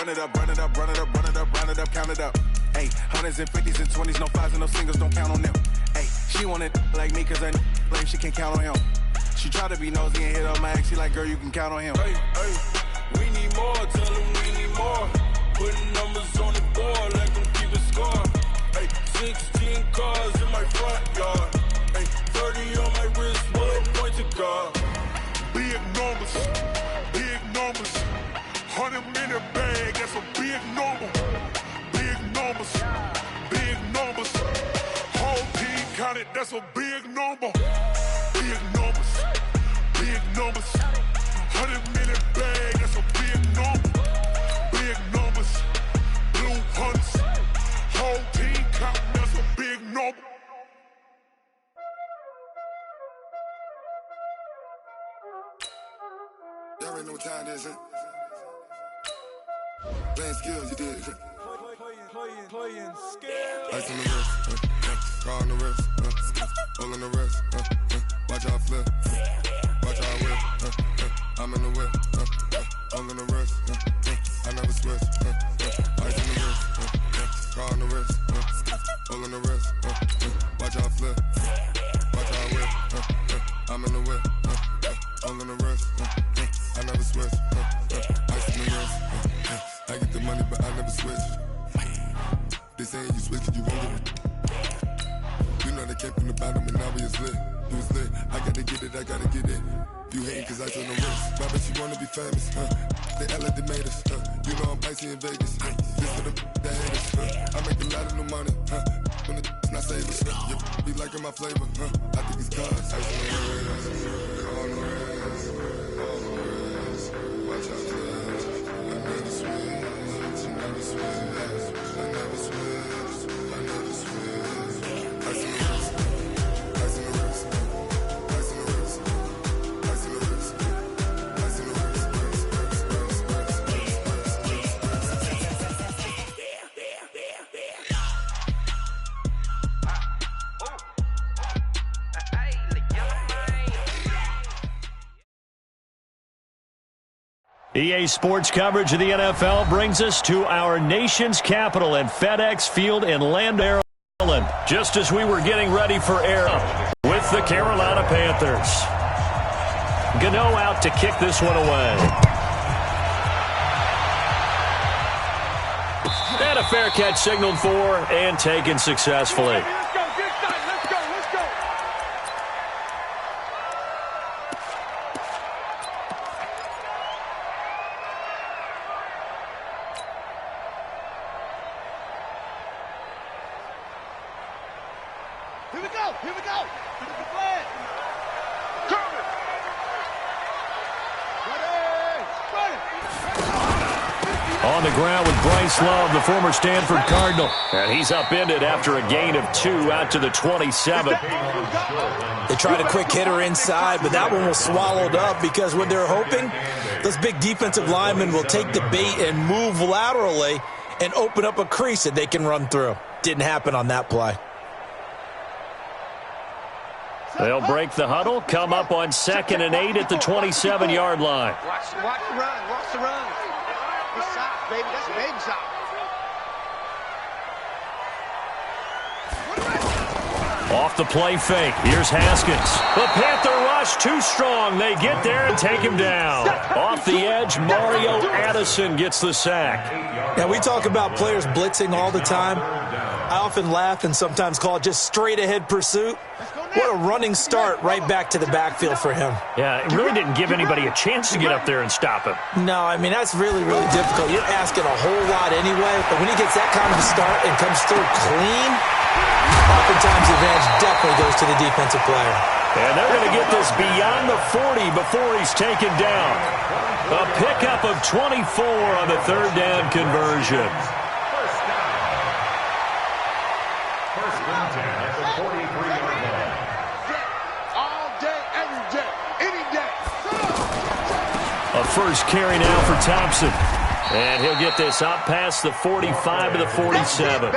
run it up, run it up, run it up, run it up, run it up, count it up. Hey, hundreds and fifties and 20s, no fives and no singles, don't count on them. Hey, she wanted like me cause I like she can't count on him. She tried to be nosy and hit up my ex, she like, girl, you can count on him. Hey, we need more, tell them we need more. Putting numbers on the board, let them keep it score. Hey, 16 cars in my front yard. Hey, 30 on my wrist, bullet point to God. Big numbers, big numbers. 100 minute bag, that's a big number. Big numbers, big numbers. Whole team counted, that's a big number. Big numbers, big numbers. 100 minute bag, that's a big number. Big numbers, blue hunts. Whole team counting, that's a big number. Y'all already know what time it is, huh? Playing skills, you did. Playing skills. Ice on the wrist, car on the wrist, hole in the wrist, watch out flip, watch out whip, I'm in the whip, hole in the wrist, I never switch, ice on the wrist, car on the wrist, hole in the wrist, watch out flip, watch out whip, I'm in the whip, hole in the wrist, I never switch, ice on the wrist, I get the money but I never switch. They saying you switch it, you won't get it. You know they came from the bottom and now we is lit. You was lit, I gotta get it, I gotta get it. You hating cause I told no risk. Why bet you wanna be famous, They act like they made us, You know I'm icy in Vegas, This for the that haters, I make a lot of new money, When it's not savers, You be liking my flavor, I think it's cause ice on the wrist, on the wrist, on the wrist. Watch out, please. I never switch, I never switch. I never switch, I never switch. Ice in the wrist, ice in the wrist, ice in the wrist, ice in the wrist, ice in the wrist, EA Sports coverage of the NFL brings us to our nation's capital at FedEx Field in Lander, Maryland, just as we were getting ready for air with the Carolina Panthers. Gano out to kick this one away. And a fair catch signaled for and taken successfully. Here we go. This is the plan. On the ground with Bryce Love, the former Stanford Cardinal. And he's upended after a gain of 2 out to the 27. They tried a quick hitter inside, but that one was swallowed up because what they're hoping, those big defensive linemen will take the bait and move laterally and open up a crease that they can run through. Didn't happen on that play. They'll break the huddle, come up on 2nd and 8 at the 27-yard line. Watch the run. Watch the run. Good shot, baby. That's a baby shot. Off the play fake. Here's Haskins. The Panther rush too strong. They get there and take him down. Off the edge, Mario Addison gets the sack. Now, we talk about players blitzing all the time. I often laugh and sometimes call it just straight-ahead pursuit. What a running start right back to the backfield for him. Yeah, it really didn't give anybody a chance to get up there and stop him. No, I mean, that's really, really difficult. You're asking a whole lot anyway, but when he gets that kind of a start and comes through clean, oftentimes the advantage definitely goes to the defensive player. And they're going to get this beyond the 40 before he's taken down. A pickup of 24 on the 3rd down conversion. First down at the 43-yard line. All day, every day, any day. A first carry now for Thompson. And he'll get this up past the 45 to the 47.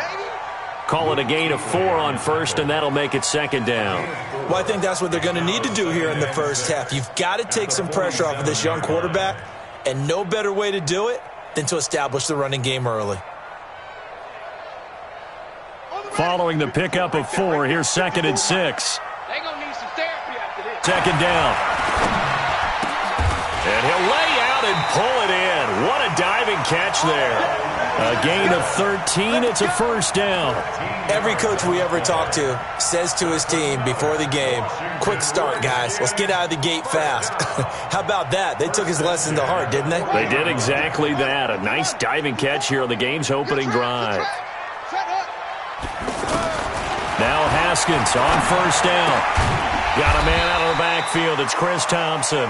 Call it a gain of 4 on first, and that'll make it 2nd down. Well, I think that's what they're going to need to do here in the first half. You've got to take some pressure off of this young quarterback, and no better way to do it than to establish the running game early. Following the pickup of 4, here's 2nd and 6. They're going to need some therapy after this. 2nd down. And he'll lay out and pull it in. What a diving catch there. A gain of 13. It's a 1st down. Every coach we ever talk to says to his team before the game, quick start, guys. Let's get out of the gate fast. How about that? They took his lesson to heart, didn't they? They did exactly that. A nice diving catch here on the game's opening drive. Now Haskins on 1st down. Got a man out of the backfield. It's Chris Thompson.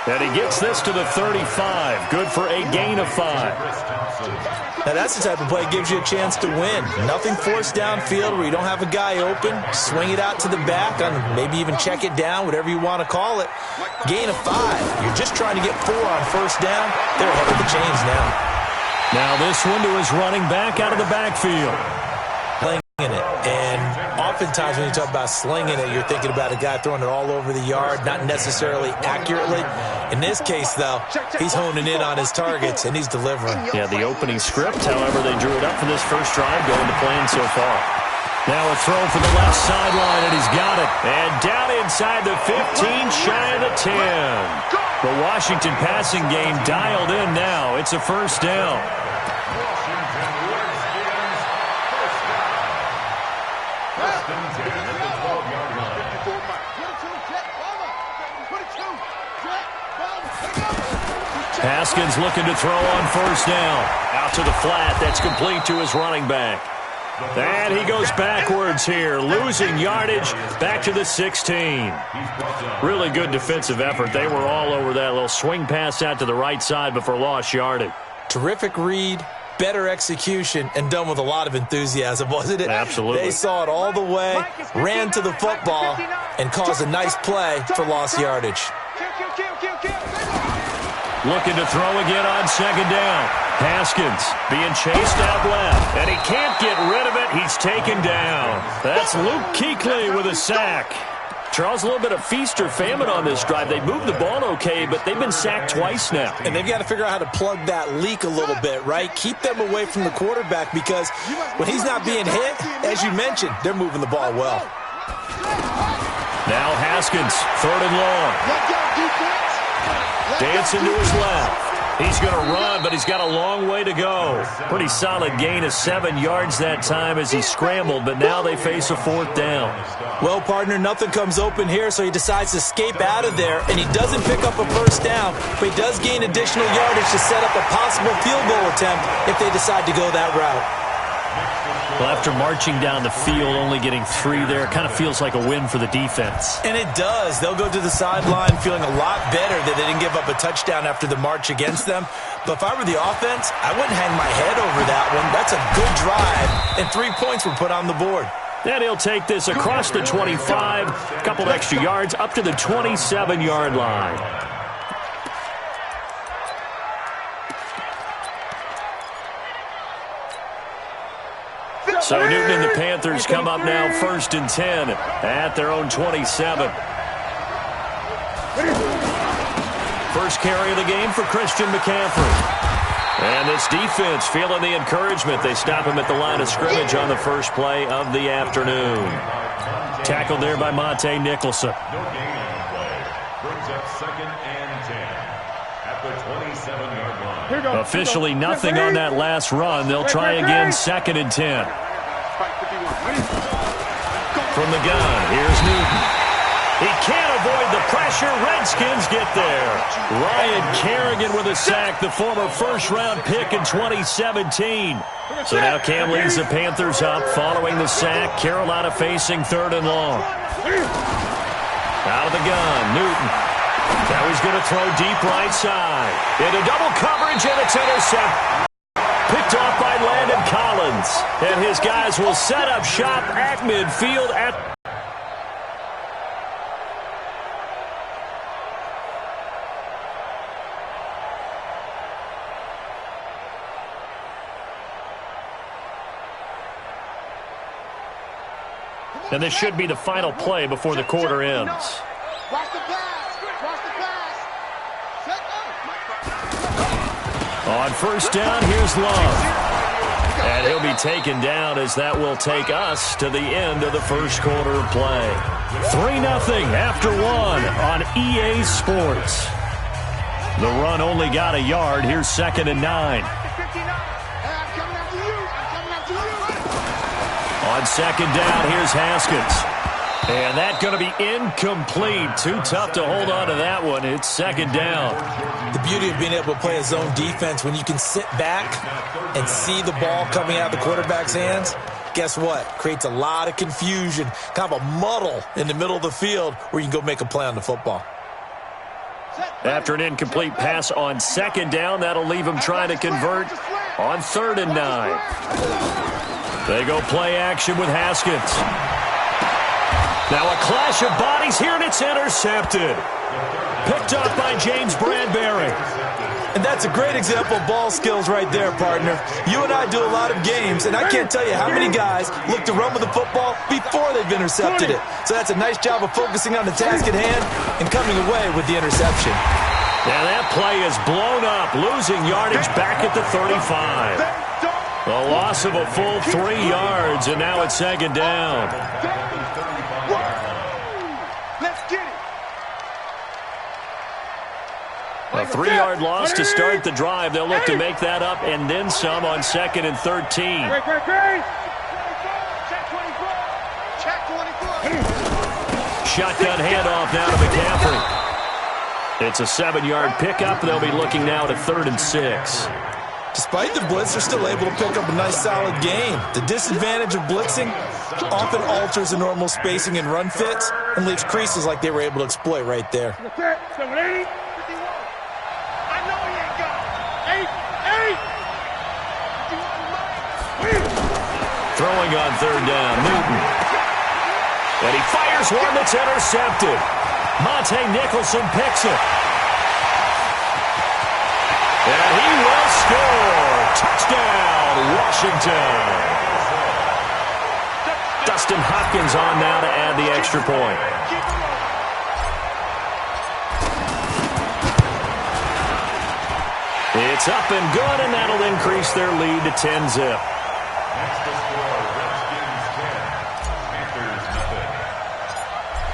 And he gets this to the 35. Good for a gain of 5. Now that's the type of play that gives you a chance to win. Nothing forced downfield where you don't have a guy open. Swing it out to the back, and maybe even check it down, whatever you want to call it. Gain of 5. You're just trying to get 4 on 1st down. They're ahead of the chains now. Now this one to his running back out of the backfield. Slinging it. And oftentimes when you talk about slinging it, you're thinking about a guy throwing it all over the yard, not necessarily accurately. In this case, though, he's honing in on his targets, and he's delivering. Yeah, the opening script, however, they drew it up for this first drive going to plan so far. Now a throw for the left sideline, and he's got it. And down inside the 15, shy of the 10. The Washington passing game dialed in now. It's a 1st down. Haskins looking to throw on 1st down. Out to the flat. That's complete to his running back. And he goes backwards here, losing yardage back to the 16. Really good defensive effort. They were all over that little swing pass out to the right side before lost yardage. Terrific read, better execution, and done with a lot of enthusiasm, wasn't it? Absolutely. They saw it all the way, ran to the football, and caused a nice play for lost yardage. Looking to throw again on 2nd down. Haskins being chased out left, and he can't get rid of it. He's taken down. That's Luke Kuechly with a sack. Charles, a little bit of feast or famine on this drive. They moved the ball okay, but they've been sacked twice now. And they've got to figure out how to plug that leak a little bit, right? Keep them away from the quarterback because when he's not being hit, as you mentioned, they're moving the ball well. Now Haskins, 3rd and long. Dancing to his left. He's going to run, but he's got a long way to go. Pretty solid gain of 7 yards that time as he scrambled, but now they face a 4th down. Well, partner, nothing comes open here, so he decides to escape out of there, and he doesn't pick up a 1st down, but he does gain additional yardage to set up a possible field goal attempt if they decide to go that route. Well, after marching down the field, only getting 3 there, it kind of feels like a win for the defense. And it does. They'll go to the sideline feeling a lot better that they didn't give up a touchdown after the march against them. But if I were the offense, I wouldn't hang my head over that one. That's a good drive, and 3 points were put on the board. Then he'll take this across the 25, a couple extra yards, up to the 27-yard line. So Newton and the Panthers come up now 1st and 10 at their own 27. First carry of the game for Christian McCaffrey. And this defense feeling the encouragement. They stop him at the line of scrimmage on the first play of the afternoon. Tackled there by Monte Nicholson. Officially nothing on that last run. They'll try again 2nd and 10. From the gun, here's Newton. He can't avoid the pressure. Redskins get there. Ryan Kerrigan with a sack, the former first-round pick in 2017. So now Cam leads the Panthers up following the sack. Carolina facing 3rd and long. Out of the gun, Newton. Now he's going to throw deep right side. Into double coverage, and it's intercepted. Picked off by Landon Collins. And his guys will set up shop at midfield at... And this should be the final play before the quarter ends. Watch the pass. Watch the pass. Set up. On first down, here's Love. And he'll be taken down as that will take us to the end of the first quarter of play. 3-0 after 1 on EA Sports. The run only got a yard. Here's 2nd and 9. On 2nd down, here's Haskins. And that's going to be incomplete. Too tough to hold on to that one. It's 2nd down. The beauty of being able to play a zone defense when you can sit back and see the ball coming out of the quarterback's hands, guess what? Creates a lot of confusion, kind of a muddle in the middle of the field where you can go make a play on the football. After an incomplete pass on 2nd down, that'll leave him trying to convert on 3rd and 9. They go play action with Haskins. Now a clash of bodies here, and it's intercepted. Picked up by James Bradbury. And that's a great example of ball skills right there, partner. You and I do a lot of games, and I can't tell you how many guys look to run with the football before they've intercepted it. So that's a nice job of focusing on the task at hand and coming away with the interception. Now that play is blown up, losing yardage back at the 35. A loss of a full 3 yards, and now it's 2nd down. A 3-yard loss to start the drive. They'll look to make that up and then some on 2nd and 13. Shotgun handoff now to McCaffrey. It's a 7-yard pickup. They'll be looking now to 3rd and 6. Despite the blitz, they're still able to pick up a nice solid gain. The disadvantage of blitzing often alters the normal spacing and run fits and leaves creases like they were able to exploit right there. Throwing on 3rd down, Newton. And he fires one that's intercepted. Monte Nicholson picks it. And he will score. Touchdown, Washington. Dustin Hopkins on now to add the extra point. It's up and good, and that'll increase their lead to 10-zip.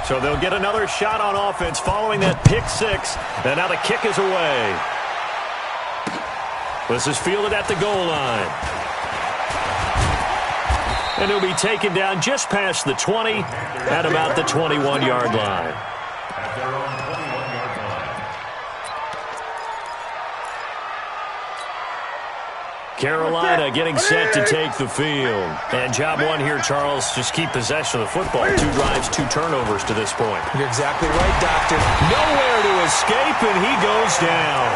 So they'll get another shot on offense following that pick 6. And now the kick is away. This is fielded at the goal line. And he'll be taken down just past the 20 at about the 21-yard line. Carolina getting set to take the field. And job one here, Charles, just keep possession of the football. 2 drives, 2 turnovers to this point. You're exactly right, Doctor. Nowhere to escape, and he goes down.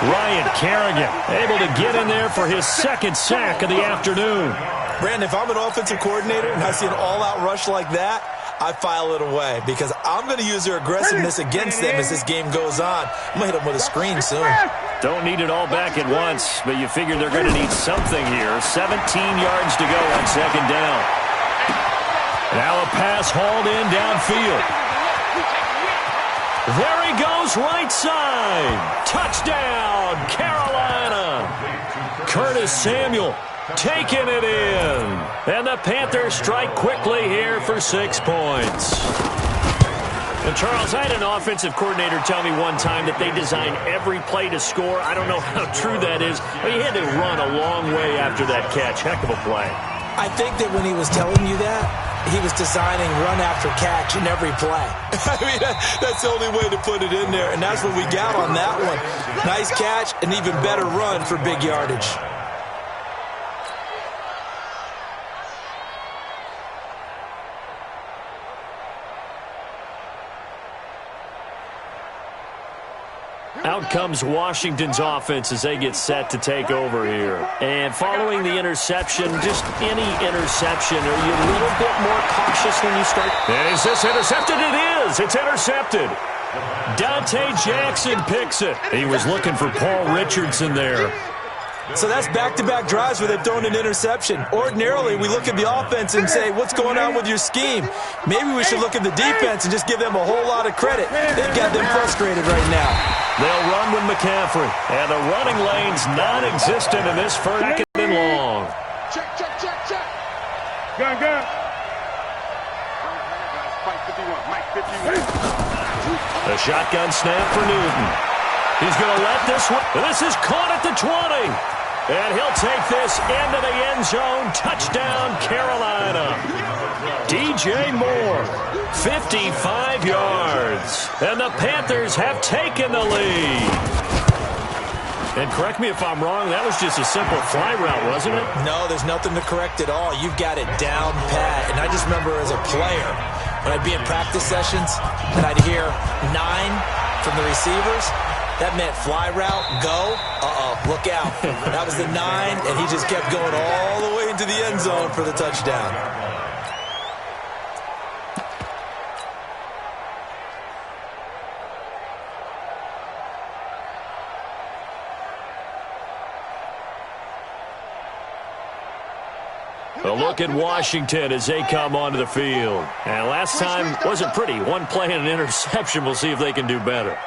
Ryan Kerrigan able to get in there for his 2nd sack of the afternoon. Brandon, if I'm an offensive coordinator and I see an all-out rush like that, I file it away because I'm going to use their aggressiveness against them as this game goes on. I'm going to hit them with a screen soon. Don't need it all back at once, but you figure they're going to need something here. 17 yards to go on 2nd down. Now a pass hauled in downfield. There he goes, right side. Touchdown, Carolina. Curtis Samuel taking it in. And the Panthers strike quickly here for 6 points. And Charles, I had an offensive coordinator tell me one time that they design every play to score. I don't know how true that is, but he had to run a long way after that catch. Heck of a play. I think that when he was telling you that, he was designing run after catch in every play. I mean, that's the only way to put it in there, and that's what we got on that one. Nice catch, an even better run for big yardage. Out comes Washington's offense as they get set to take over here. And following the interception, just any interception, are you a little bit more cautious when you start? And is this intercepted? It is. It's intercepted. Dante Jackson picks it. He was looking for Paul Richardson there. So that's back-to-back drives where they've thrown an interception. Ordinarily, we look at the offense and say, what's going on with your scheme? Maybe we should look at the defense and just give them a whole lot of credit. They've got them frustrated right now. They'll run with McCaffrey. And the running lane's non-existent in this first second and long. Check. Gun. A shotgun snap for Newton. He's going to let this one. This is caught at the 20. And he'll take this into the end zone. Touchdown, Carolina. DJ Moore, 55 yards. And the Panthers have taken the lead. And correct me if I'm wrong, that was just a simple fly route, wasn't it? No, there's nothing to correct at all. You've got it down pat. And I just remember as a player, when I'd be in practice sessions and I'd hear 9 from the receivers, that meant fly route, go, look out. That was the 9, and he just kept going all the way into the end zone for the touchdown. A look at Washington as they come onto the field. And last time wasn't pretty. One play and an interception. We'll see if they can do better.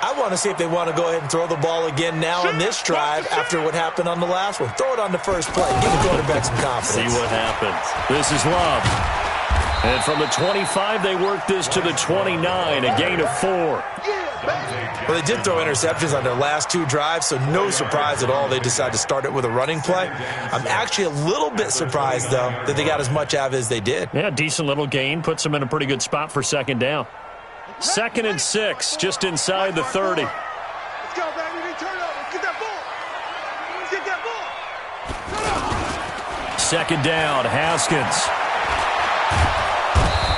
I want to see if they want to go ahead and throw the ball again now on this drive after what happened on the last one. Throw it on the first play. Give the quarterback some confidence. See what happens. This is Love. And from the 25, they work this to the 29, a gain of 4. Well, they did throw interceptions on their last 2 drives, so no surprise at all they decided to start it with a running play. I'm actually a little bit surprised, though, that they got as much out of it as they did. Yeah, decent little gain. Puts them in a pretty good spot for second down. 2nd and 6, just inside the 30. Let's go, baby. Turn up. Let's get that ball. Let's get that ball. Second down, Haskins.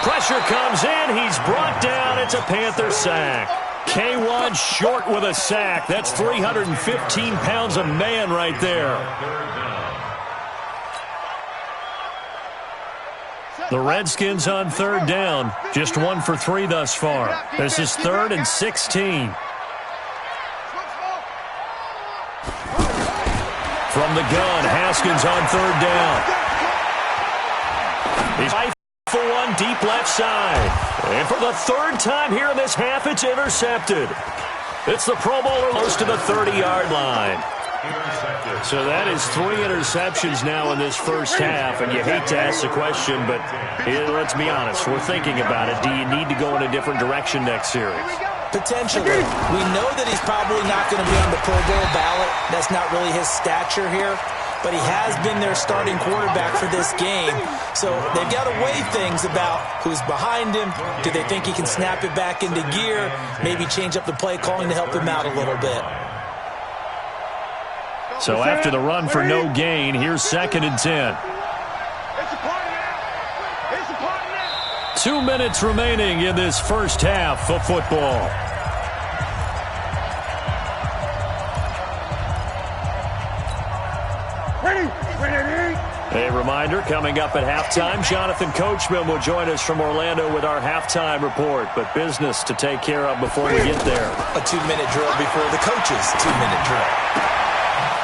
Pressure comes in. He's brought down. It's a Panther sack. K1 short with a sack. That's 315 pounds a man right there. The Redskins on 3rd down. Just 1 for 3 thus far. This is 3rd and 16. From the gun, Haskins on 3rd down. He's 5 for 1 deep left side. And for the 3rd time here in this half, it's intercepted. It's the Pro Bowler close to the 30-yard line. So that is 3 interceptions now in this first half, and you hate to ask the question, but let's be honest, we're thinking about it. Do you need to go in a different direction next series? Potentially. We know that he's probably not going to be on the Pro Bowl ballot. That's not really his stature here, but he has been their starting quarterback for this game. So they've got to weigh things about who's behind him. Do they think he can snap it back into gear? Maybe change up the play calling to help him out a little bit. So after the run for no gain, here's 2nd and 10. 2 minutes remaining in this first half of football. A reminder, coming up at halftime, Jonathan Coachman will join us from Orlando with our halftime report, but business to take care of before we get there. A 2-minute drill before the coach's 2-minute drill.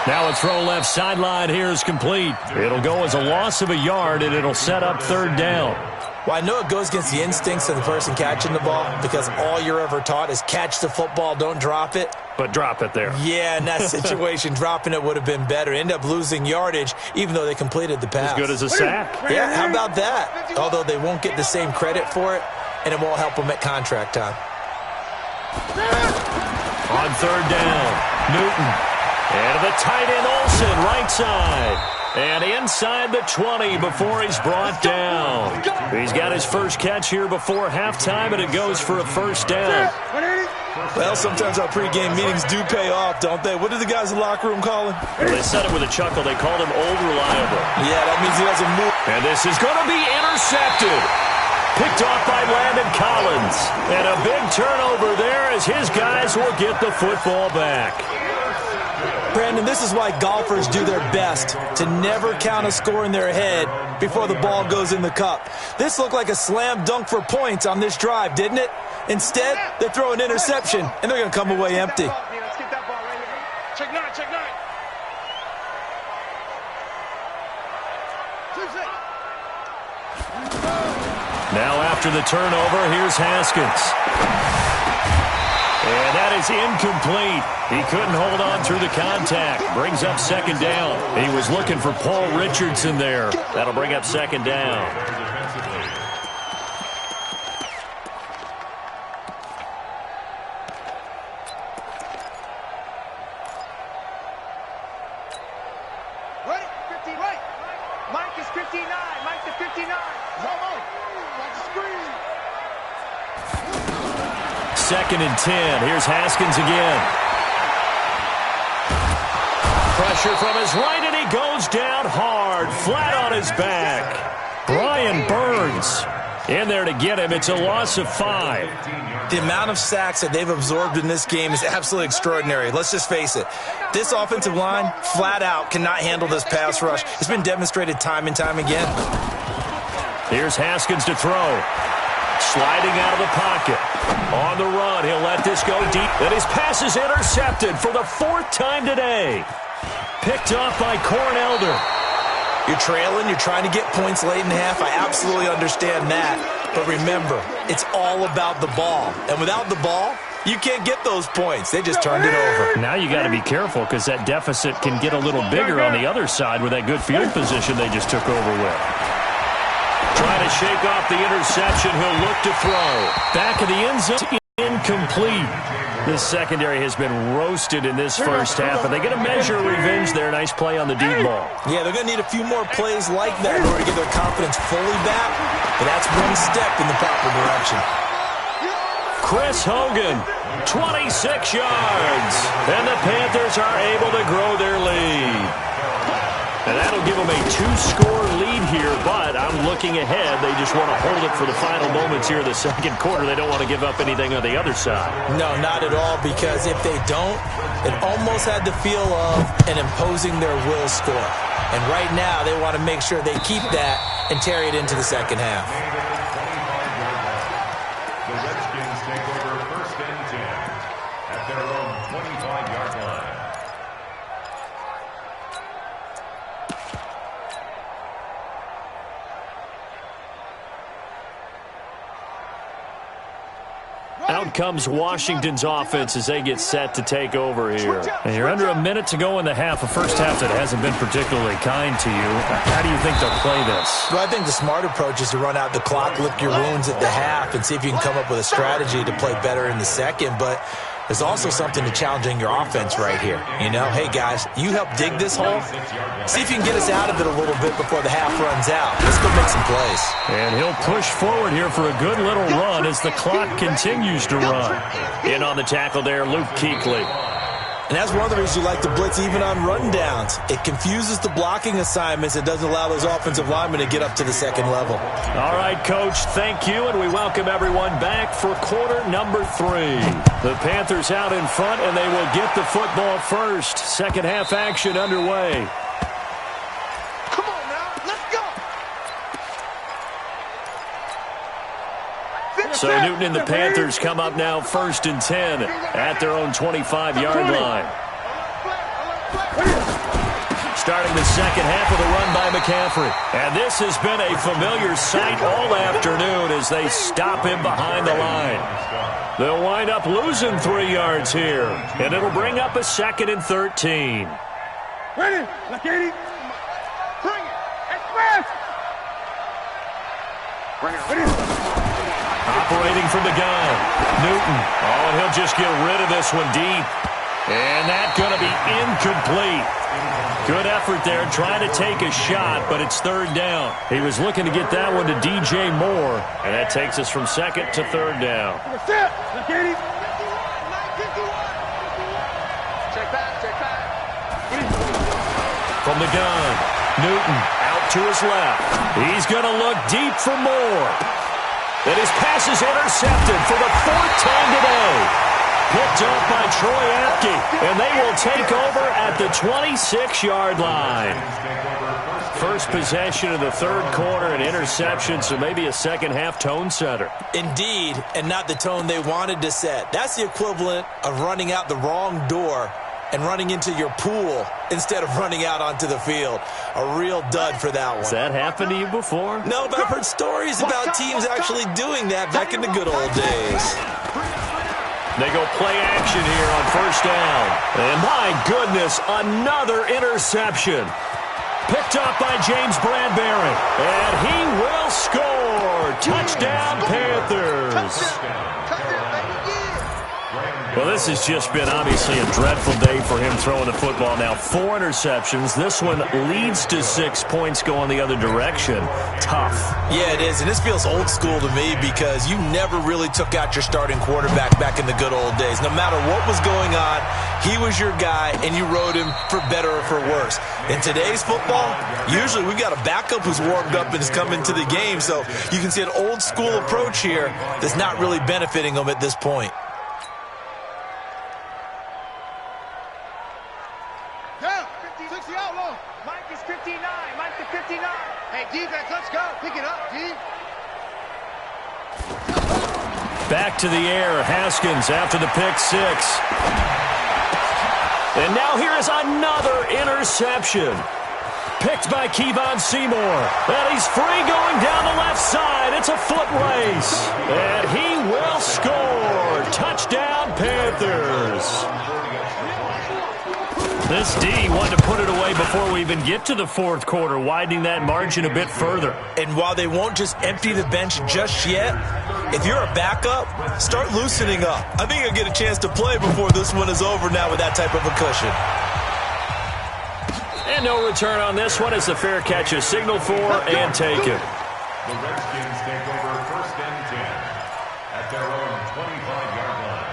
Now a throw left sideline here is complete. It'll go as a loss of a yard, and it'll set up 3rd down. Well, I know it goes against the instincts of the person catching the ball because all you're ever taught is catch the football, don't drop it. But drop it there. Yeah, in that situation, dropping it would have been better. End up losing yardage, even though they completed the pass. As good as a sack. Yeah, how about that? Although they won't get the same credit for it, and it won't help them at contract time. On 3rd down, Newton. And the tight end Olsen, right side. And inside the 20 before he's brought down. He's got his first catch here before halftime, and it goes for a 1st down. Well, sometimes our pregame meetings do pay off, don't they? What do the guys in the locker room call him? Well, they said it with a chuckle. They called him Old Reliable. Yeah, that means he doesn't move. And this is going to be intercepted. Picked off by Landon Collins. And a big turnover there as his guys will get the football back. Brandon, this is why golfers do their best to never count a score in their head before the ball goes in the cup. This looked like a slam dunk for points on this drive, didn't it? Instead, they throw an interception, and they're going to come away empty. Let's get that ball right here. Check 9. Now after the turnover, here's Haskins. And that is incomplete. He couldn't hold on through the contact. Brings up second down. He was looking for Paul Richardson there. That'll bring up second down. Ready? 50, right. Mike is 59. Mike is 59. Second and 10. Here's Haskins again. Pressure from his right, and he goes down hard, flat on his back. Brian Burns in there to get him. It's a loss of 5. The amount of sacks that they've absorbed in this game is absolutely extraordinary. Let's just face it. This offensive line, flat out, cannot handle this pass rush. It's been demonstrated time and time again. Here's Haskins to throw. Sliding out of the pocket. On the run, he'll let this go deep. And his pass is intercepted for the 4th time today. Picked off by Cornelder. You're trailing, you're trying to get points late in half. I absolutely understand that. But remember, it's all about the ball. And without the ball, you can't get those points. They just turned it over. Now you got to be careful because that deficit can get a little bigger on the other side with that good field position they just took over with. Trying to shake off the interception. He'll look to throw. Back of the end zone. Incomplete. This secondary has been roasted in this first half, and they get a measure of revenge there. Nice play on the deep ball. Yeah, they're going to need a few more plays like that in order to get their confidence fully back. But that's one step in the proper direction. Chris Hogan, 26 yards. And the Panthers are able to grow their lead. And that'll give them a 2-score lead here, but I'm looking ahead. They just want to hold it for the final moments here in the second quarter. They don't want to give up anything on the other side. No, not at all, because if they don't, it almost had the feel of an imposing their will score. And right now, they want to make sure they keep that and carry it into the second half. The Redskins take over 1st and 10 at their own 25-yard line. Out comes Washington's offense as they get set to take over here. And you're under a minute to go in the half, a first half that hasn't been particularly kind to you. How do you think they'll play this? Well, I think the smart approach is to run out the clock, lick your wounds at the half, and see if you can come up with a strategy to play better in the second. But there's also something to challenging your offense right here. You know, hey, guys, you help dig this hole. See if you can get us out of it a little bit before the half runs out. Let's go make some plays. And he'll push forward here for a good little run as the clock continues to run. In on the tackle there, Luke Kuechly. And that's one of the reasons you like to blitz even on rundowns. It confuses the blocking assignments. It doesn't allow those offensive linemen to get up to the second level. All right, Coach, thank you, and we welcome everyone back for quarter number 3. The Panthers out in front, and they will get the football first. Second half action underway. Come on now, let's go. So Newton and the Panthers come up now 1st and 10 at their own 25-yard line. Starting the second half with a run by McCaffrey. And this has been a familiar sight all afternoon as they stop him behind the line. They'll wind up losing 3 yards here. And it'll bring up a 2nd and 13. Ready, look at it. Bring it, express. Bring it, ready. Operating from the gun. Newton. Oh, and he'll just get rid of this one deep. And that's going to be incomplete. Good effort there trying to take a shot, but it's 3rd down. He was looking to get that one to DJ Moore, and that takes us from 2nd to 3rd down. Check back, check back. From the gun, Newton out to his left. He's going to look deep for Moore. And his pass is intercepted for the 4th time today. Picked up by Troy Apke, and they will take over at the 26-yard line. First possession of the 3rd quarter, an interception, so maybe a second half tone setter. Indeed, and not the tone they wanted to set. That's the equivalent of running out the wrong door and running into your pool instead of running out onto the field. A real dud for that one. Has that happened to you before? No, but I've heard stories about teams actually doing that back in the good old days. They go play action here on first down. And my goodness, another interception. Picked up by James Bradbury. And he will score. Touchdown, Panthers. Well, this has just been obviously a dreadful day for him throwing the football. Now 4 interceptions. This one leads to 6 points going the other direction. Tough. Yeah, it is. And this feels old school to me because you never really took out your starting quarterback back in the good old days. No matter what was going on, he was your guy, and you rode him for better or for worse. In today's football, usually we got a backup who's warmed up and is coming to the game. So you can see an old school approach here that's not really benefiting them at this point. Back to the air, Haskins after the pick 6. And now here is another interception. Picked by Kevon Seymour. And he's free going down the left side. It's a foot race. And he will score. Touchdown, Panthers. This D wanted to put it away before we even get to the fourth quarter, widening that margin a bit further. And while they won't just empty the bench just yet, if you're a backup, start loosening up. I think you'll get a chance to play before this one is over now with that type of a cushion. And no return on this one as the fair catch is signaled for and taken. The Redskins take over first and 10 at their own 25-yard line.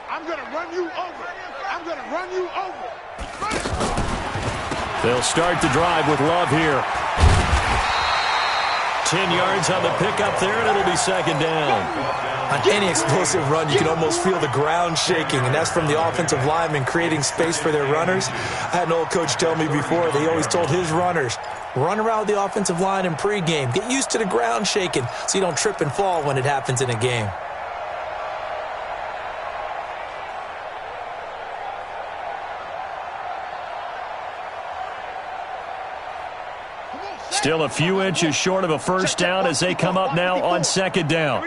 I'm going to run you over. I'm going to run you over. They'll start the drive with Love here. 10 yards on the pickup there, and it'll be second down. On any explosive run, you can almost feel the ground shaking, and that's from the offensive linemen creating space for their runners. I had an old coach tell me before, he always told his runners, run around the offensive line in pregame. Get used to the ground shaking so you don't trip and fall when it happens in a game. Still a few inches short of a first down as they come up now on second down.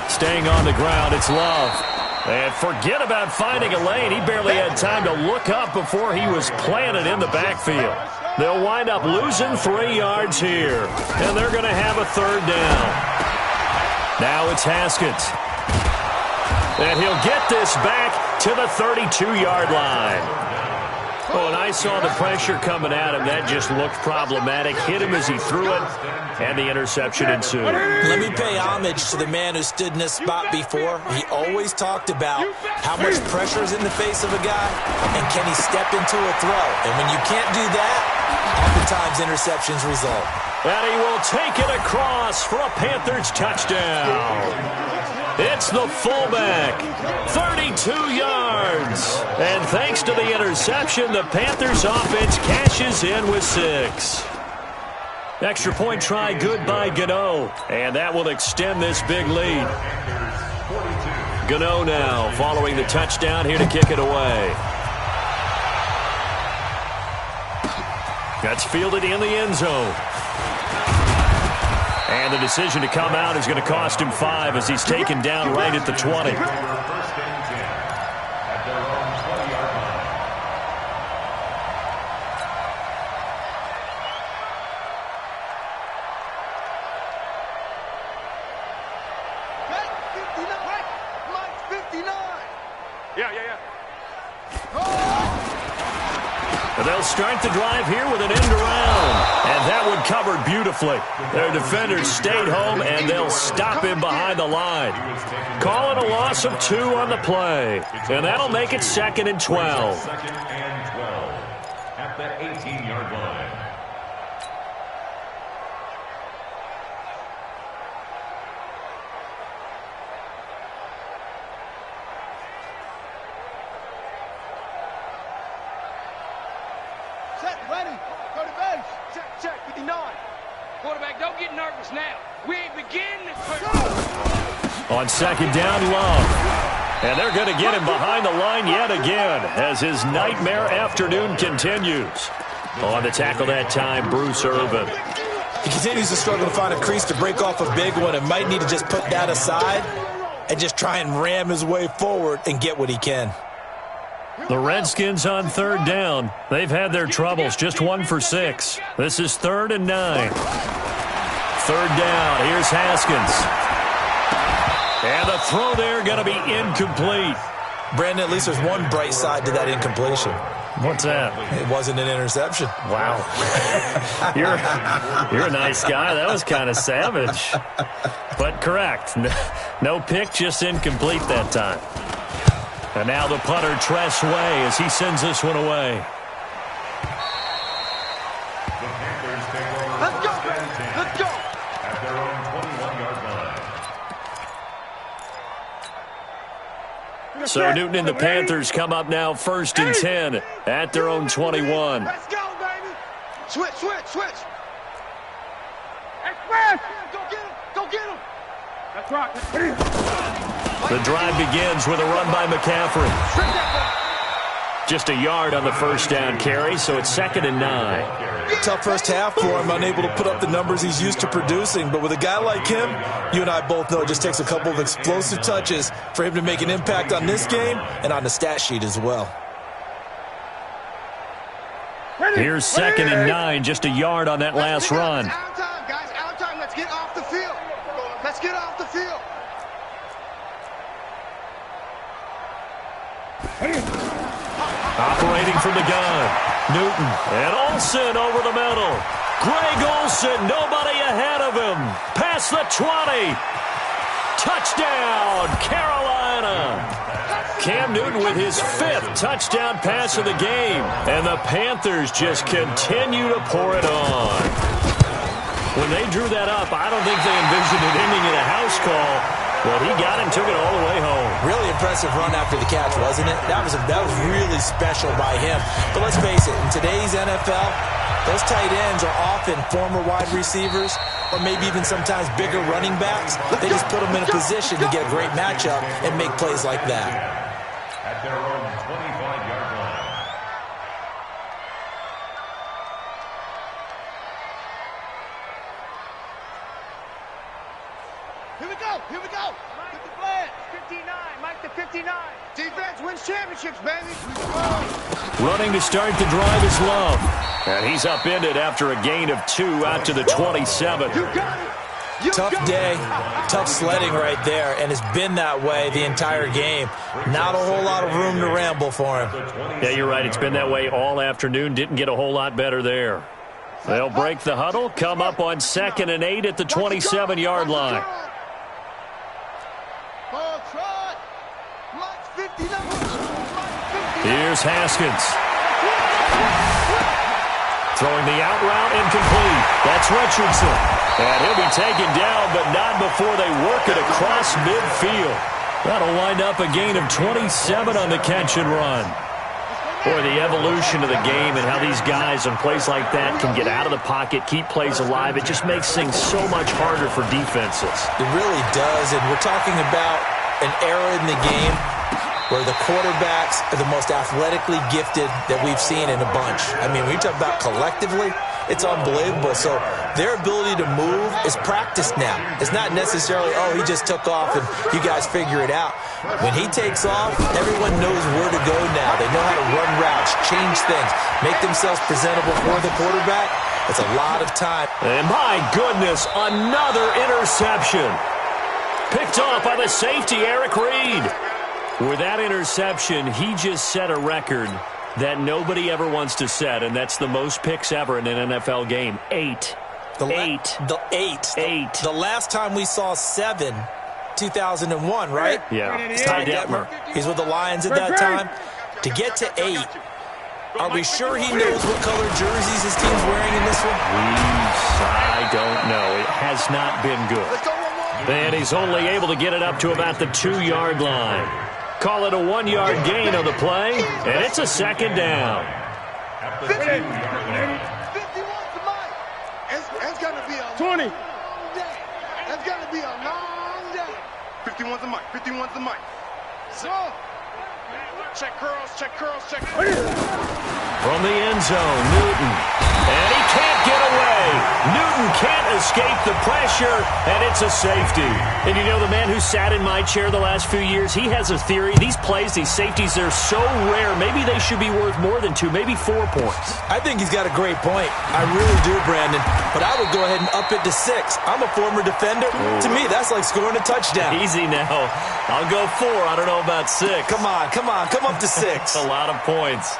Staying on the ground, it's Love. And forget about finding a lane. He barely had time to look up before he was planted in the backfield. They'll wind up losing 3 yards here. And they're going to have a third down. Now it's Haskins. And he'll get this back to the 32-yard line. Oh, and I saw the pressure coming at him. That just looked problematic. Hit him as he threw it, and the interception ensued. Let me pay homage to the man who stood in this spot before. He always talked about how much pressure is in the face of a guy, and can he step into a throw. And when you can't do that, oftentimes interceptions result. And he will take it across for a Panthers touchdown. It's the fullback, 32 yards. And thanks to the interception, the Panthers offense cashes in with 6. Extra point try good by Gano. And that will extend this big lead. Gano now following the touchdown here to kick it away. That's fielded in the end zone. And the decision to come out is going to cost him 5 as he's taken down right at the 20. First and 10 at their own 20-yard line. And they'll start the drive here with an end around. And that one covered beautifully. Their defenders stayed home, and they'll stop him behind the line. Calling a loss of 2 on the play. And that'll make it 2nd and 12. 2nd and 12 at the 18-yard line. Ready. Go to base. Check. 59. Quarterback, don't get nervous now. We ain't beginning to... On second down, Love. And they're going to get him behind the line yet again as his nightmare afternoon continues. On the tackle that time, Bruce Irvin. He continues to struggle to find a crease to break off a big one and might need to just put that aside and just try and ram his way forward and get what he can. The Redskins on third down. They've had their troubles, just 1 for 6. This is 3rd and 9. Third down, here's Haskins. And the throw there going to be incomplete. Brandon, at least there's one bright side to that incompletion. What's that? It wasn't an interception. Wow. You're a nice guy. That was kind of savage. But correct. No pick, just incomplete that time. And now the punter, Tress Way, as he sends this one away. The Panthers take over. Let's go, first and 10 let's go. at their own 21-yard line. So Newton and the Panthers come up now 1st and 10 at their own 21. Let's go, baby. Switch, switch, switch. Express. Go get him. Go get him. That's right. The drive begins with a run by McCaffrey. Just a yard on the first down carry, so it's 2nd and 9. Tough first half for him, unable to put up the numbers he's used to producing. But with a guy like him, you and I both know it just takes a couple of explosive touches for him to make an impact on this game and on the stat sheet as well. Here's 2nd and 9, just a yard on that last run. Out of time, guys. Out of time. Let's get off the field. Let's get off the field. Operating from the gun, Newton and Olsen over the middle. Greg Olsen, nobody ahead of him. Past the 20. Touchdown, Carolina. Cam Newton with his 5th touchdown pass of the game. And the Panthers just continue to pour it on. When they drew that up, I don't think they envisioned it ending in a house call. But he got him, took it all the way home. Really impressive run after the catch, wasn't it? That was really special by him. But let's face it, in today's NFL, those tight ends are often former wide receivers or maybe even sometimes bigger running backs. They just put them in a position to get a great matchup and make plays like that. At their own 25-yard line. Here we go. Here we go. Get the flag. 59. Mike the 59. Defense wins championships, baby. Running to start the drive is Love. And he's upended after a gain of 2 out to the 27. You got it. Tough day, tough sledding right there, and it's been that way the entire game. Not a whole lot of room to ramble for him. Yeah, you're right. It's been that way all afternoon. Didn't get a whole lot better there. They'll break the huddle, come up on 2nd and 8 at the 27-yard line. Here's Haskins. Throwing the out route incomplete. That's Richardson. And he'll be taken down, but not before they work it across midfield. That'll wind up a gain of 27 on the catch and run. Boy, the evolution of the game and how these guys in plays like that can get out of the pocket, keep plays alive, it just makes things so much harder for defenses. It really does, and we're talking about an era in the game where the quarterbacks are the most athletically gifted that we've seen in a bunch. I mean, when you talk about collectively, it's unbelievable. So their ability to move is practiced now. It's not necessarily, oh, he just took off and you guys figure it out. When he takes off, everyone knows where to go now. They know how to run routes, change things, make themselves presentable for the quarterback. It's a lot of time. And my goodness, another interception. Picked off by the safety, Eric Reed. With that interception, he just set a record that nobody ever wants to set, and that's the most picks ever in an NFL game. 8. The last time we saw 7, 2001, right? Yeah. Ty Detmer. He's with the Lions at that time. To get to 8, are we sure he knows what color jerseys his team's wearing in this one? I don't know. It has not been good. And he's only able to get it up to about the 2-yard line. Call it a 1-yard gain on the play, and it's a 2nd down. 51 to Mike. It's going to be a 20. That's going to be a long day. 51's the mic. 51's the mic. So, check curls, check curls, check curls. From the end zone, Newton. And he can't get away. Newton can't escape the pressure, and it's a safety. And you know, the man who sat in my chair the last few years, he has a theory. These plays, these safeties, they're so rare. Maybe they should be worth more than 2, maybe 4 points. I think he's got a great point. I really do, Brandon. But I would go ahead and up it to 6. I'm a former defender. Ooh. To me, that's like scoring a touchdown. Easy now. I'll go 4. I don't know about 6. Come on. Come up to 6. A lot of points.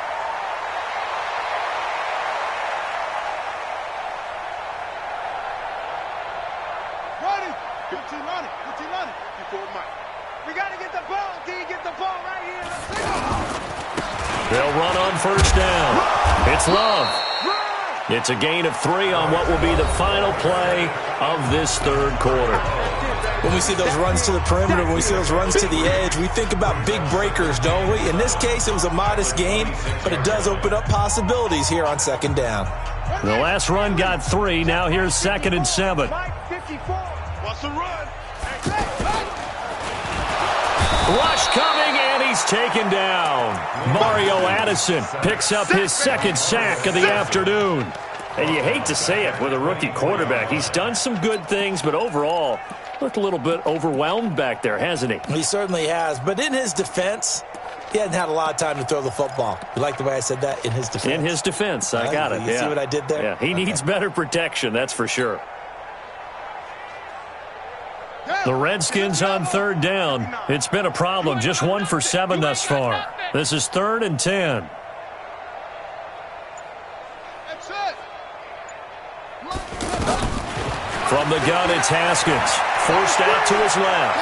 We got to get the ball, D. Get the ball right here. They'll run on first down. It's Love. It's a gain of 3 on what will be the final play of this third quarter. When we see those runs to the perimeter, when we see those runs to the edge, we think about big breakers, don't we? In this case, it was a modest gain, but it does open up possibilities here on second down. The last run got 3. Now here's 2nd and 7. What's the run? Rush coming, and he's taken down. Mario Addison picks up his 2nd sack of the afternoon. And you hate to say it with a rookie quarterback. He's done some good things, but overall, looked a little bit overwhelmed back there, hasn't he? He certainly has. But in his defense, he hadn't had a lot of time to throw the football. You like the way I said that? In his defense. In his defense. I got it. You see what I did there? Yeah, he needs better protection, that's for sure. The Redskins on 3rd down. It's been a problem. Just 1 for 7 thus far. This is 3rd and 10. From the gun, it's Haskins. Forced out to his left.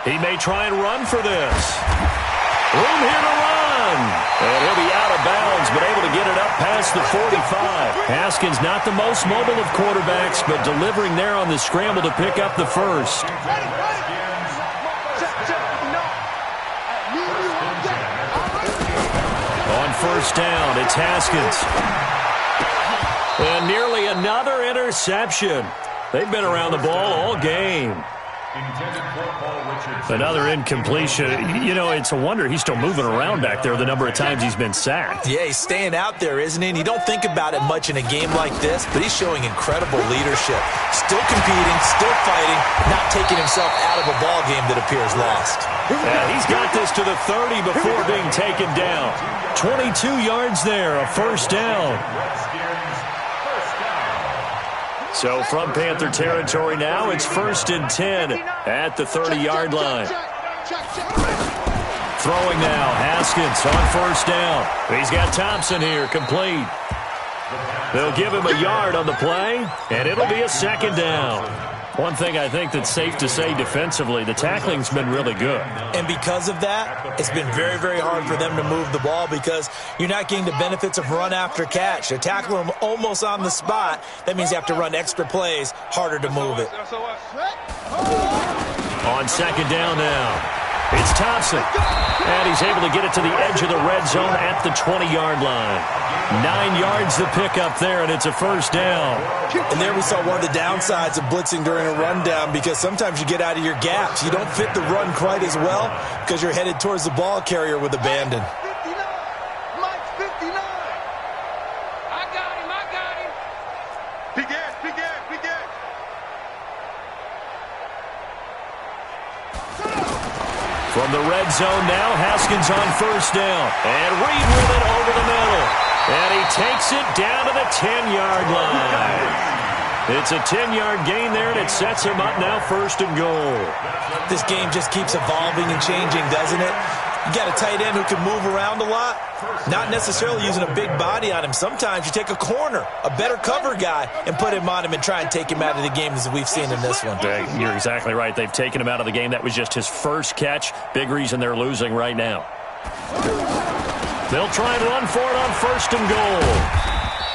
He may try and run for this. Room here to run. And he'll be out of bounds, but able to get it up past the 45. Haskins not the most mobile of quarterbacks, but delivering there on the scramble to pick up the first. On first down, it's Haskins. And nearly another interception. They've been around the ball all game. Another incompletion. You know, it's a wonder he's still moving around back there the number of times he's been sacked. Yeah, he's staying out there, isn't he? And you don't think about it much in a game like this, but he's showing incredible leadership. Still competing, still fighting, not taking himself out of a ball game that appears lost. Yeah, he's got this to the 30 before being taken down. 22 yards there, a first down. So from Panther territory now, it's 1st and 10 at the 30-yard line. Throwing now, Haskins on first down. He's got Thompson here, complete. They'll give him a yard on the play, and it'll be a 2nd down. One thing I think that's safe to say defensively, the tackling's been really good. And because of that, it's been very, very hard for them to move the ball because you're not getting the benefits of run after catch. They're tackling them almost on the spot. That means you have to run extra plays, harder to move it. On 2nd down now, it's Thompson. And he's able to get it to the edge of the red zone at the 20-yard line. 9 yards to pick up there, and it's a first down. And there we saw one of the downsides of blitzing during a rundown because sometimes you get out of your gaps. You don't fit the run quite as well because you're headed towards the ball carrier with abandon. Mike's 59. I got him. Big ass. From the red zone now, Haskins on first down. And Reed with it over the middle. And he takes it down to the 10-yard line. It's a 10-yard gain there, and it sets him up now 1st and goal. This game just keeps evolving and changing, doesn't it? You got a tight end who can move around a lot, not necessarily using a big body on him. Sometimes you take a corner, a better cover guy, and put him on him and try and take him out of the game as we've seen in this one. You're exactly right. They've taken him out of the game. That was just his first catch. Big reason they're losing right now. They'll try and run for it on 1st and goal.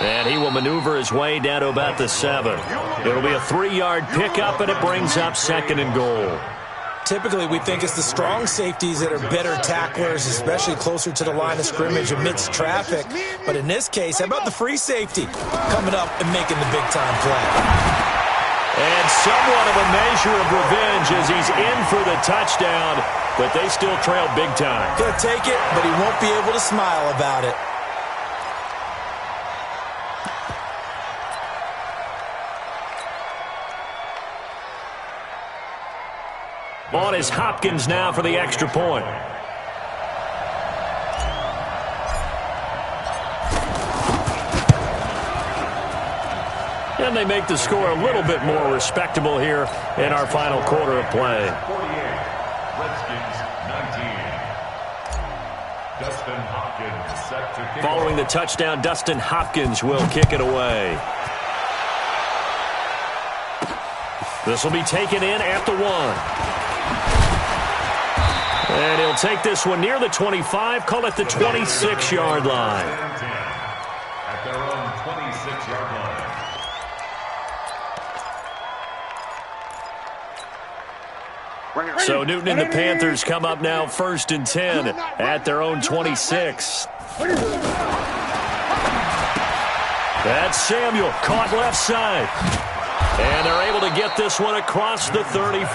And he will maneuver his way down to about the 7. It'll be a 3-yard pickup, and it brings up 2nd and goal. Typically, we think it's the strong safeties that are better tacklers, especially closer to the line of scrimmage amidst traffic. But in this case, how about the free safety coming up and making the big-time play? And somewhat of a measure of revenge as he's in for the touchdown, but they still trail big time. He'll take it, but he won't be able to smile about it. On is Hopkins now for the extra point. And they make the score a little bit more respectable here in our final quarter of play. 48, Redskins 19. Dustin Hopkins set to kick Following the touchdown, Dustin Hopkins will kick it away. This will be taken in at the 1. And he'll take this one near the 25, call it the 26-yard line. At their own 26-yard line. So Newton and the Panthers come up now 1st and 10 at their own 26. That's Samuel, caught left side. And they're able to get this one across the 35.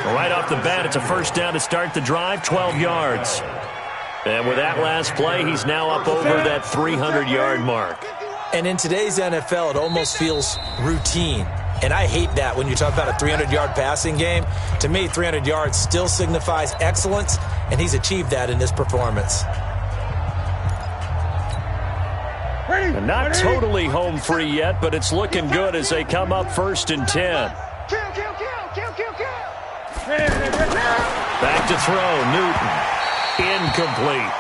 Right off the bat, it's a first down to start the drive, 12 yards. And with that last play, he's now up over that 300-yard mark. And in today's NFL, it almost feels routine. And I hate that when you talk about a 300-yard passing game. To me, 300 yards still signifies excellence, and he's achieved that in this performance. And not totally home free yet, but it's looking good as they come up 1st and 10. Back to throw, Newton. Incomplete.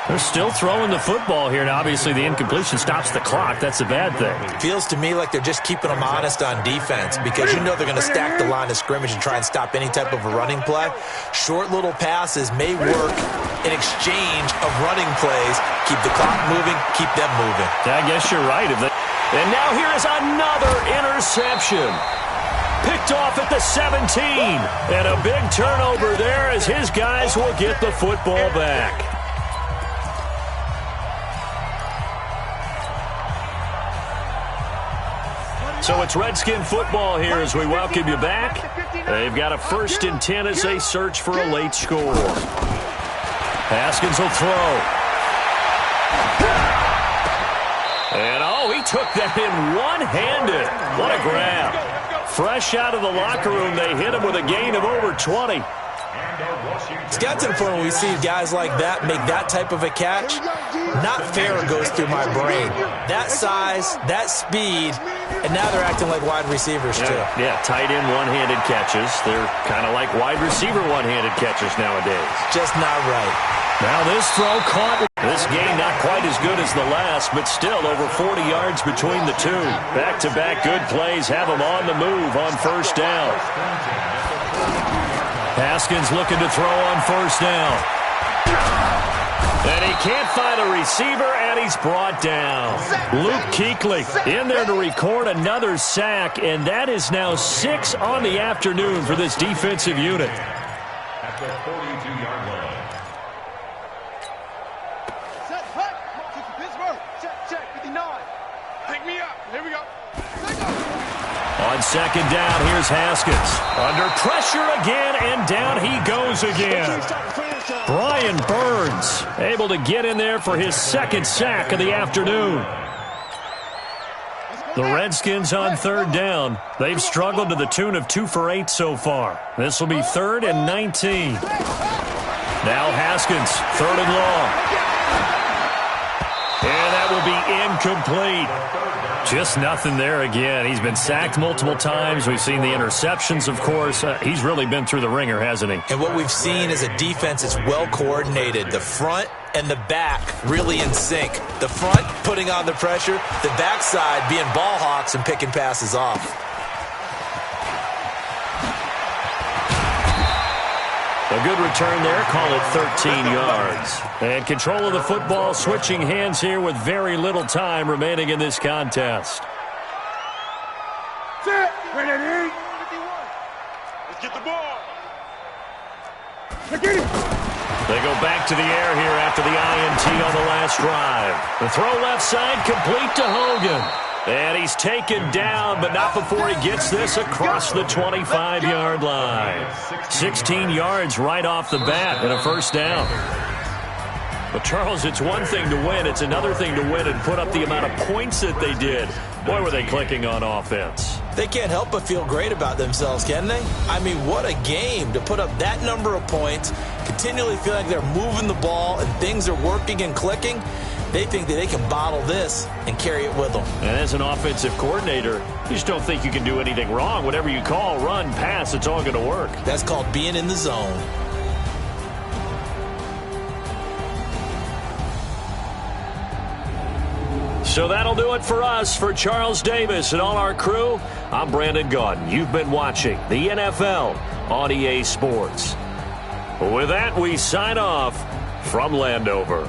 They're still throwing the football here, and obviously the incompletion stops the clock. That's a bad thing. Feels to me like they're just keeping them honest on defense because you know they're going to stack the line of scrimmage and try and stop any type of a running play. Short little passes may work in exchange of running plays. Keep the clock moving, keep them moving. I guess you're right. And now here is another interception. Picked off at the 17. And a big turnover there as his guys will get the football back. So it's Redskin football here as we welcome you back. They've got a 1st and 10 as they search for a late score. Haskins will throw. And he took that in one-handed. What a grab. Fresh out of the locker room, they hit him with a gain of over 20. It's got to the point when we see guys like that make that type of a catch. Not fair goes through my brain. That size, that speed, and now they're acting like wide receivers too. Yeah, tight end one-handed catches. They're kind of like wide receiver one-handed catches nowadays. Just not right. Now this throw caught. This game not quite as good as the last, but still over 40 yards between the two. Back-to-back good plays have them on the move on 1st down. Haskins looking to throw on 1st down. And he can't find a receiver, and he's brought down. Luke Kuechly in there to record another sack, and that is now 6 on the afternoon for this defensive unit. At the 42-yard line. Set, hut. Pittsburgh. Check, 59. Pick me up. Here we go. On 2nd down, here's Haskins. Under pressure again, and down he goes again. Brian Burns able to get in there for his 2nd sack of the afternoon. The Redskins on 3rd down. They've struggled to the tune of 2 for 8 so far. This will be 3rd and 19. Now Haskins, 3rd and long. And that will be incomplete. Just nothing there again. He's been sacked multiple times. We've seen the interceptions, of course. He's really been through the ringer, hasn't he? And what we've seen is a defense that's well coordinated. The front and the back really in sync. The front putting on the pressure, the backside being ball hawks and picking passes off. A good return there, call it 13 yards. And control of the football switching hands here with very little time remaining in this contest. Set. Ready. 51. Let's get the ball. They go back to the air here after the INT on the last drive. The throw left side complete to Hogan. And he's taken down, but not before he gets this across the 25-yard line. 16 yards right off the bat and a first down. But, Charles, it's one thing to win. It's another thing to win and put up the amount of points that they did. Boy, were they clicking on offense. They can't help but feel great about themselves, can they? I mean, what a game to put up that number of points, continually feel like they're moving the ball and things are working and clicking. They think that they can bottle this and carry it with them. And as an offensive coordinator, you just don't think you can do anything wrong. Whatever you call, run, pass, it's all going to work. That's called being in the zone. So that'll do it for us. For Charles Davis and all our crew, I'm Brandon Gaudin. You've been watching the NFL on EA Sports. With that, we sign off from Landover.